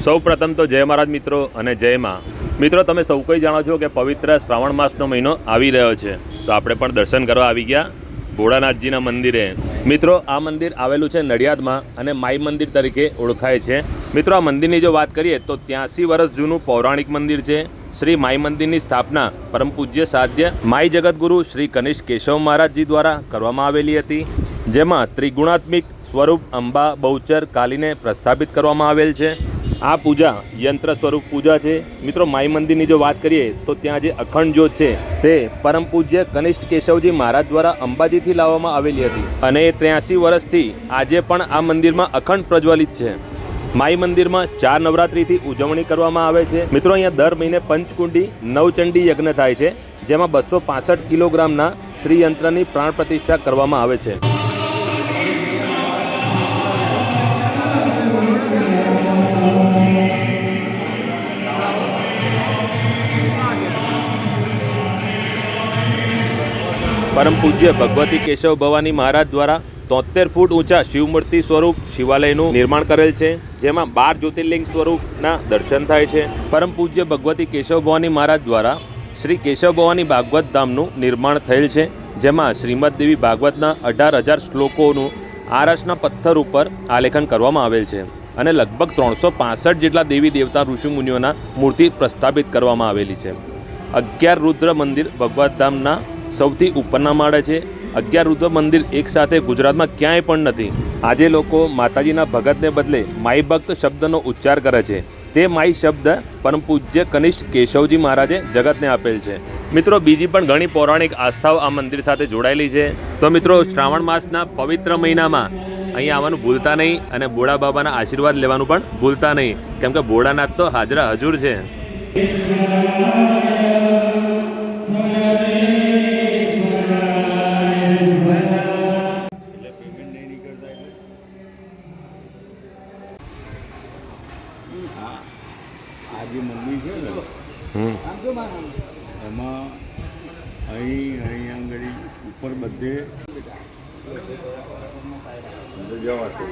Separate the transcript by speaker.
Speaker 1: સૌ પ્રથમ તો જય મહારાજ મિત્રો અને જય માં મિત્રો, તમે સૌ કોઈ જાણો છો કે પવિત્ર શ્રાવણ માસનો મહિનો આવી રહ્યો છે, તો આપણે પણ દર્શન કરવા આવી ગયા ભોળાનાથજીના મંદિરે। મિત્રો, આ મંદિર આવેલું છે નડિયાદમાં અને માઈ મંદિર તરીકે ઓળખાય છે। મિત્રો, આ મંદિરની જો વાત કરીએ તો 83 વર્ષ જૂનું પૌરાણિક મંદિર છે। શ્રી માઈ મંદિરની સ્થાપના પરમ પૂજ્ય સાધ્ય માઈ જગતગુરુ શ્રી કનિષ્ઠ કેશવ મહારાજજી દ્વારા કરવામાં આવેલી હતી, જેમાં ત્રિગુણાત્મિક સ્વરૂપ અંબા બહુચર કાલીને પ્રસ્થાપિત કરવામાં આવેલ છે। આ પૂજા યંત્ર સ્વરૂપ પૂજા છે। મિત્રો, માઈ મંદિરની જો વાત કરીએ તો ત્યાં જે અખંડ જ્યોત છે તે પરમ પૂજ્ય કનિષ્ઠ કેશવજી મહારાજ દ્વારા અંબાજીથી લાવવામાં આવેલી હતી અને 83 વર્ષથી આજે પણ આ મંદિરમાં અખંડ પ્રજ્વલિત છે। માઈ મંદિરમાં 4 નવરાત્રિથી ઉજવણી કરવામાં આવે છે। મિત્રો, અહીંયા દર મહિને પંચકુંડી નવચંડી યજ્ઞ થાય છે, જેમાં 265 કિલોગ્રામના શ્રીયંત્રની પ્રાણ પ્રતિષ્ઠા કરવામાં આવે છે। પરમ પૂજ્ય ભગવતી કેશવ ભવાની મહારાજ દ્વારા 73 ફૂટ ઊંચા શિવમૂર્તિ સ્વરૂપ શિવાલયનું નિર્માણ કરેલ છે, જેમાં 12 જ્યોતિર્લિંગ સ્વરૂપના દર્શન થાય છે। પરમ પૂજ્ય ભગવતી કેશવ ભવાની મહારાજ દ્વારા શ્રી કેશવ ભવાની ભાગવત ધામનું નિર્માણ થયેલ છે, જેમાં શ્રીમદ દેવી ભાગવતના 18,000 શ્લોકોનું આરસના પથ્થર ઉપર આલેખન કરવામાં આવેલ છે અને લગભગ 365 જેટલા દેવી દેવતા ઋષિમુનિઓના મૂર્તિ પ્રસ્થાપિત કરવામાં આવેલી છે। 11 રુદ્ર મંદિર ભગવત ધામના સૌથી ઉપરના માળે છે। 11 રુદ્ર મંદિર એક સાથે ગુજરાતમાં ક્યાંય પણ નથી। આજે લોકો માતાજીના ભગતને બદલે માઈ ભક્ત શબ્દનો ઉચ્ચાર કરે છે। તે માઈ શબ્દ પરમ પૂજ્ય કનિષ્ઠ કેશવજી મહારાજે જગતને આપેલ છે। મિત્રો, બીજી પણ ઘણી પૌરાણિક આસ્થાઓ આ મંદિર સાથે જોડાયેલી છે। તો મિત્રો, શ્રાવણ માસના પવિત્ર મહિનામાં અહીંયા આવવાનું ભૂલતા નહીં અને ભોળા બાબાના આશીર્વાદ લેવાનું પણ ભૂલતા નહીં, કેમ કે ભોળાનાથ તો હાજરા હજુર છે।
Speaker 2: આ જે મંદિર છે ને એમાં અહીં આગળ ઉપર બધે જવાશે।